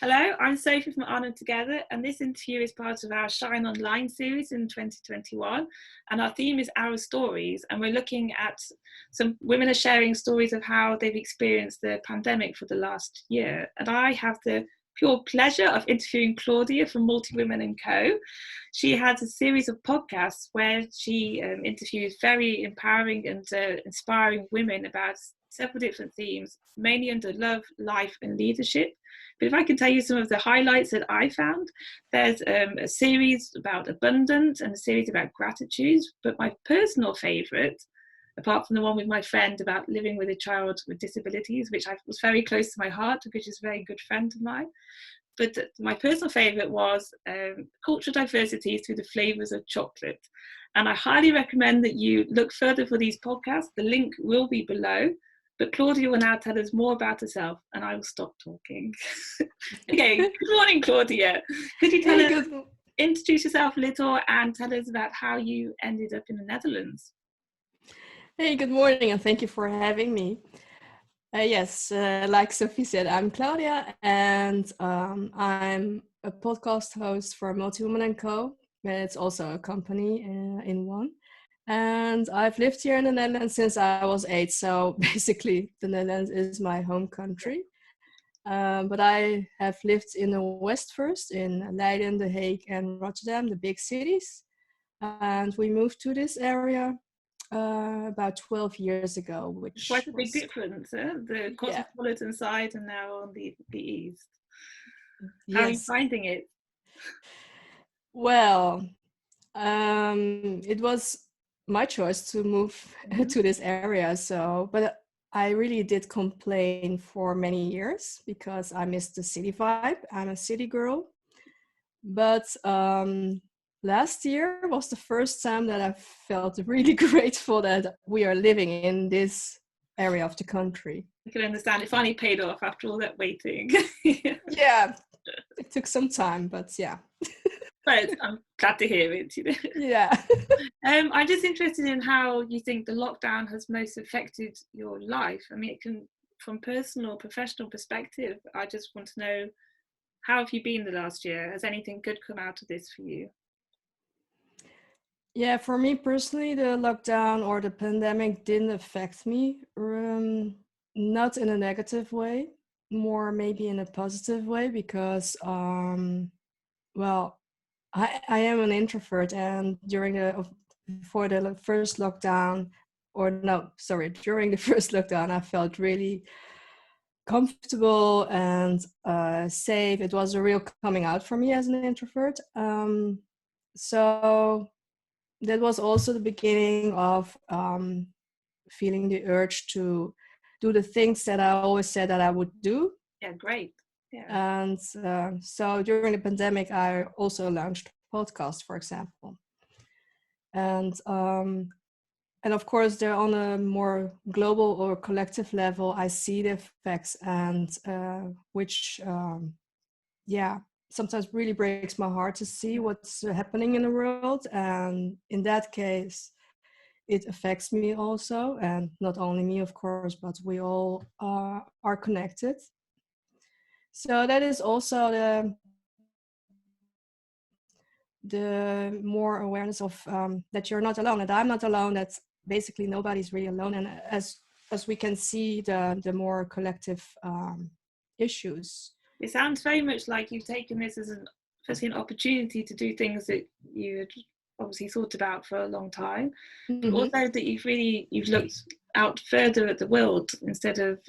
Hello, I'm Sophie from Arnhem Together, and this interview is part of our Shine Online series in 2021. And our theme is Our Stories, and we're looking at some women are sharing stories of how they've experienced the pandemic for the last year. And I have the pure pleasure of interviewing Claudia from Multi Women & Co. She has a series of podcasts where she interviews very empowering and inspiring women about several different themes, mainly under love, life and leadership. But if I can tell you some of the highlights that I found, there's a series about abundance and a series about gratitude. But my personal favourite, apart from the one with my friend about living with a child with disabilities, which was very close to my heart because she's a very good friend of mine. But my personal favourite was cultural diversity through the flavours of chocolate. And I highly recommend that you look further for these podcasts. The link will be below. But Claudia will now tell us more about herself, and I will stop talking. Okay, good morning, Claudia. Could you introduce yourself a little and tell us about how you ended up in the Netherlands? Hey, good morning, and thank you for having me. Yes, like Sophie said, I'm Claudia, and I'm a podcast host for Multi Women & Co. It's also a company in one. And I've lived here in the Netherlands since I was 8, so basically the Netherlands is my home country. But I have lived in the West first, in Leiden, The Hague and Rotterdam, the big cities. And we moved to this area about 12 years ago, which quite a big difference, the cosmopolitan side and now on the east. How are you finding it? Well, it was my choice to move to this area, but I really did complain for many years because I missed the city vibe. I'm a city girl. But last year was the first time that I felt really grateful that we are living in this area of the country. I can understand. It finally paid off after all that waiting. Yeah, it took some time, but yeah. But I'm glad to hear it. Yeah. I'm just interested in how you think the lockdown has most affected your life. I mean, it can, from personal, professional perspective, I just want to know, how have you been the last year? Has anything good come out of this for you? Yeah, for me personally, the lockdown or the pandemic didn't affect me, not in a negative way, more maybe in a positive way, because, well, I am an introvert, and during the first lockdown, during the first lockdown, I felt really comfortable and safe. It was a real coming out for me as an introvert. So that was also the beginning of feeling the urge to do the things that I always said that I would do. Yeah, great. Yeah. And so during the pandemic, I also launched a podcast, for example. And of course, they're on a more global or collective level. I see the effects, and which, sometimes really breaks my heart to see what's happening in the world. And in that case, it affects me also, and not only me, of course, but we all are connected. So that is also the more awareness of that you're not alone, that I'm not alone, that basically nobody's really alone. And as we can see, the more collective issues. It sounds very much like you've taken this as firstly an opportunity to do things that you had obviously thought about for a long time, but also that you've looked out further at the world instead of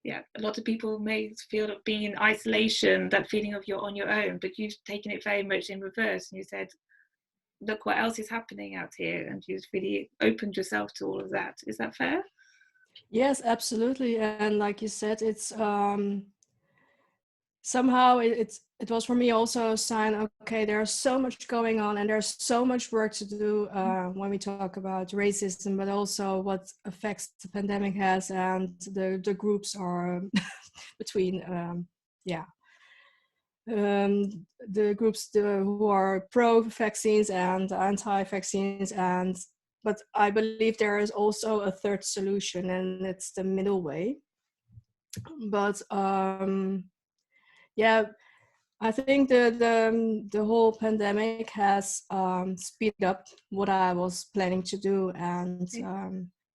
a lot of people may feel of being in isolation, that feeling of you're on your own, but you've taken it very much in reverse, and you said, look what else is happening out here, and you've really opened yourself to all of that. Is that fair? Yes, absolutely. And like you said, it's somehow it was for me also a sign, okay, there's so much going on and there's so much work to do when we talk about racism, but also what effects the pandemic has, and the groups are between the groups who are pro-vaccines and anti-vaccines, but I believe there is also a third solution, and it's the middle way. But Yeah, I think the whole pandemic has speeded up what I was planning to do, and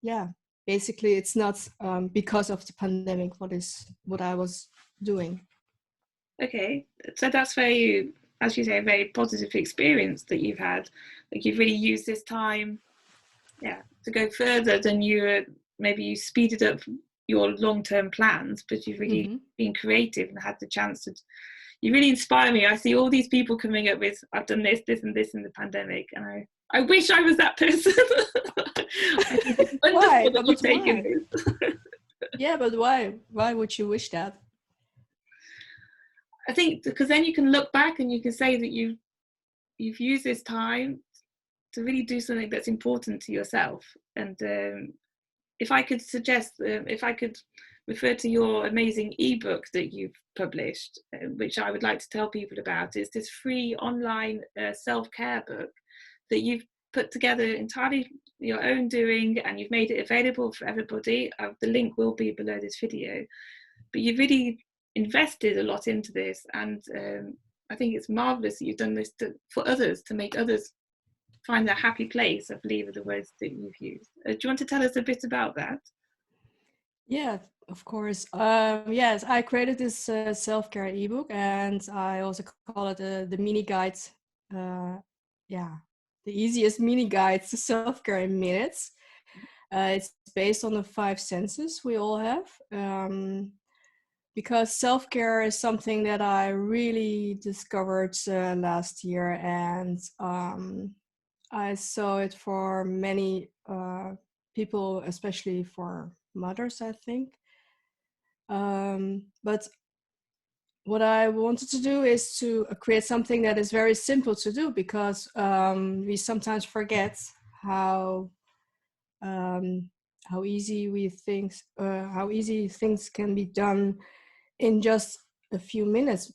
yeah, basically it's not because of the pandemic what I was doing. Okay, so that's very, as you say, a very positive experience that you've had. Like you've really used this time, to go further than maybe you speeded up your long-term plans, but you've really been creative and had the chance to. You really inspire me. I see all these people coming up with, I've done this, this, and this in the pandemic, and I wish I was that person. I think it's wonderful that you've taken this. Yeah, but why? Why would you wish that? I think because then you can look back and you can say that you've used this time to really do something that's important to yourself. And if I could suggest, if I could refer to your amazing ebook that you've published, which I would like to tell people about, is this free online self-care book that you've put together entirely your own doing, and you've made it available for everybody. The link will be below this video, but you've really invested a lot into this, and I think it's marvelous that you've done this for others, to make others find their happy place, I believe are the words that you've used. Do you want to tell us a bit about that? Yeah, of course. Yes, I created this self-care ebook, and I also call it the mini guide. The easiest mini guide to self-care in minutes. It's based on the 5 senses we all have. Because self-care is something that I really discovered last year, and I saw it for many people, especially for mothers, I think. But what I wanted to do is to create something that is very simple to do, because we sometimes forget how easy things can be done in just a few minutes.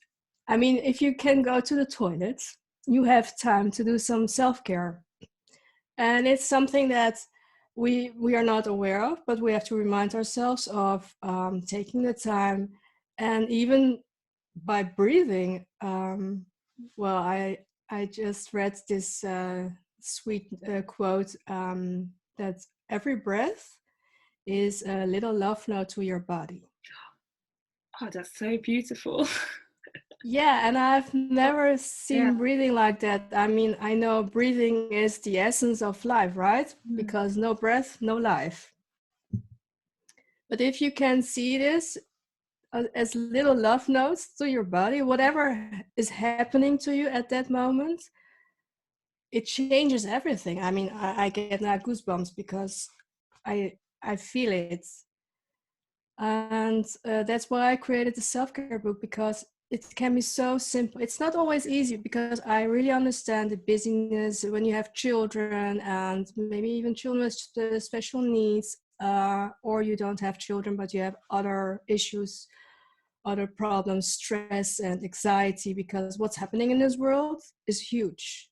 I mean, if you can go to the toilet, you have time to do some self-care. And it's something that we are not aware of, but we have to remind ourselves of taking the time. And even by breathing, well, I just read this sweet quote that every breath is a little love note to your body. Oh, that's so beautiful. Yeah, and I've never seen breathing like that. I mean, I know breathing is the essence of life, right? Because no breath, no life. But if you can see this as little love notes to your body, whatever is happening to you at that moment, it changes everything. I mean, I get now goosebumps because I feel it. And that's why I created the self-care book, because it can be so simple. It's not always easy, because I really understand the busyness when you have children, and maybe even children with special needs, or you don't have children but you have other issues, other problems, stress and anxiety, because what's happening in this world is huge.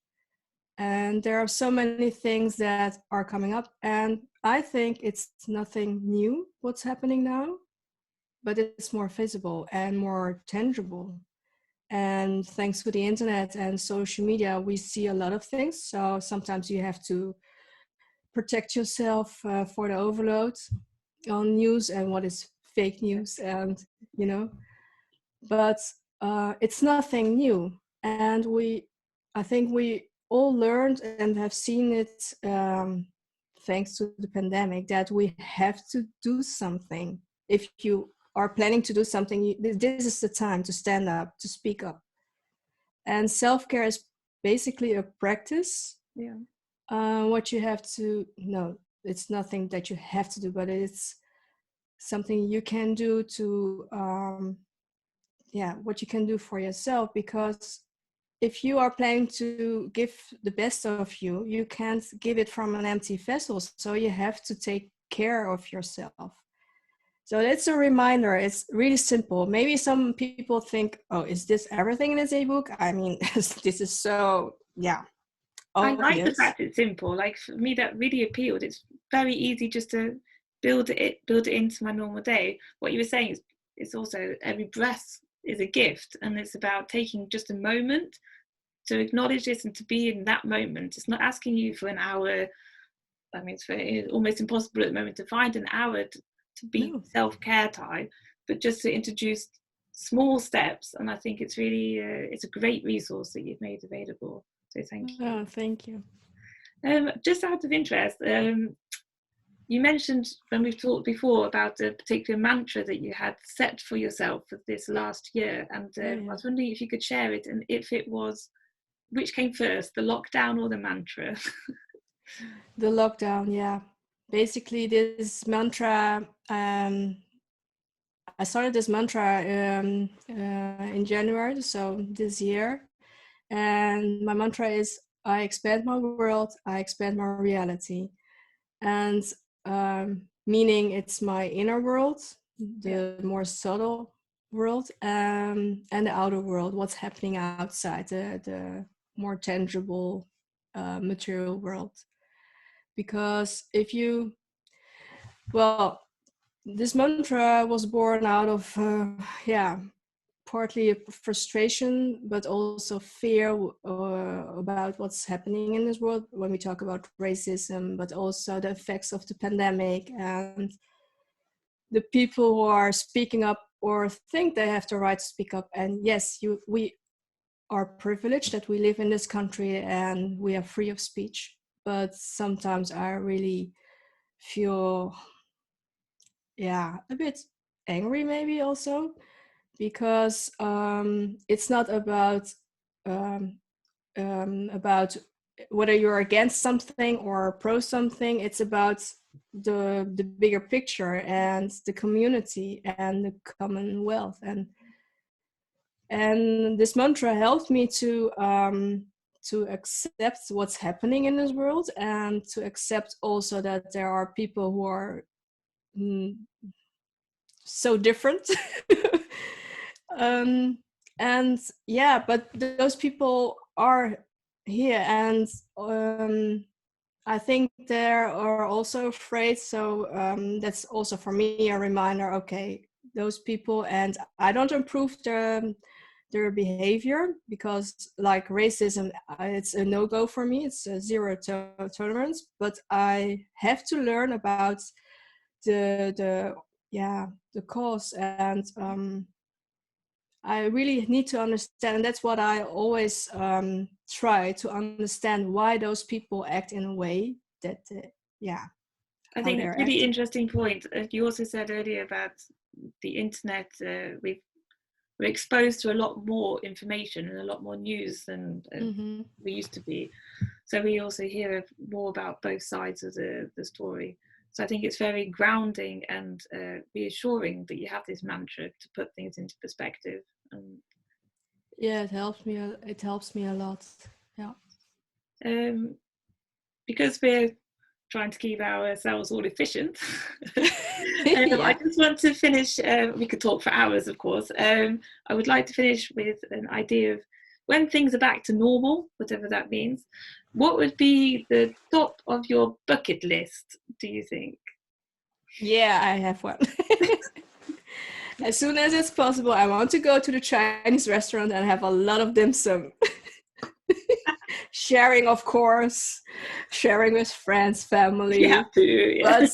And there are so many things that are coming up, and I think it's nothing new what's happening now, but it's more visible and more tangible. And thanks to the internet and social media, we see a lot of things. So sometimes you have to protect yourself for the overload on news and what is fake news, and but it's nothing new. And I think we all learned and have seen it thanks to the pandemic, that we have to do something. If you are planning to do something, this is the time to stand up, to speak up. And self-care is basically a practice. What you have to know, it's nothing that you have to do, but it's something you can do to what you can do for yourself. Because if you are planning to give the best of you, you can't give it from an empty vessel. So you have to take care of yourself. So it's a reminder. It's really simple. Maybe some people think, oh, is this everything in this ebook? I mean, this is so, obvious. I like the fact it's simple. Like, for me, that really appealed. It's very easy just to build it into my normal day. What you were saying is, it's also every breath is a gift, and it's about taking just a moment to acknowledge this and to be in that moment. It's not asking you for an hour. I mean, it's almost impossible at the moment to find an hour to be self-care time, but just to introduce small steps. And I think it's really, it's a great resource that you've made available. So thank you. Oh, thank you. Just out of interest, you mentioned when we've talked before about a particular mantra that you had set for yourself for this last year. And I was wondering if you could share it, and if it was, which came first, the lockdown or the mantra? The lockdown, yeah. Basically, this mantra, I started this mantra in January, so this year. And my mantra is, I expand my world, I expand my reality. And meaning it's my inner world, the more subtle world, and the outer world, what's happening outside, the more tangible material world. Because this mantra was born out of partly frustration, but also fear about what's happening in this world when we talk about racism, but also the effects of the pandemic and the people who are speaking up or think they have the right to speak up. And yes, we are privileged that we live in this country and we are free of speech. But sometimes I really feel, a bit angry maybe also, because it's not about whether you're against something or pro something. It's about the bigger picture and the community and the commonwealth. And this mantra helped me to accept what's happening in this world, and to accept also that there are people who are so different. But those people are here, and I think they are also afraid. So that's also for me a reminder. Okay, those people, and I don't improve their behavior, because like racism, it's a no-go for me. It's a zero tolerance. But I have to learn about the cause, and I really need to understand. And that's what I always try to understand, why those people act in a way that I think it's a really interesting point. You also said earlier about the internet. We're exposed to a lot more information and a lot more news than we used to be. So we also hear more about both sides of the story. So I think it's very grounding and reassuring that you have this mantra to put things into perspective. It helps me. It helps me a lot. Yeah. Because we're trying to keep ourselves all efficient. I just want to finish. We could talk for hours, of course. I would like to finish with an idea of, when things are back to normal, whatever that means, what would be the top of your bucket list, do you think? Yeah, I have one. As soon as it's possible, I want to go to the Chinese restaurant and have a lot of dim sum. Sharing, of course, sharing with friends, family. You have to, yeah. But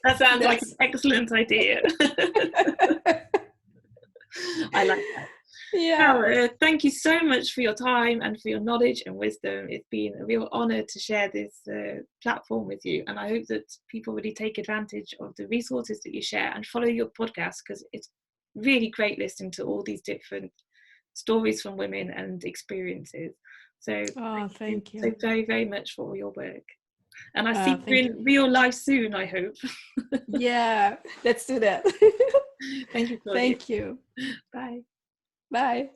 that sounds like an excellent idea. I like that. Yeah. Well, thank you so much for your time and for your knowledge and wisdom. It's been a real honor to share this platform with you, and I hope that people really take advantage of the resources that you share and follow your podcast, because it's really great listening to all these different stories from women and experiences. So thank you so very, very much for all your work. And I see you in real life soon, I hope. Yeah, let's do that. Thank you, Claudia. Thank you. Bye. Bye.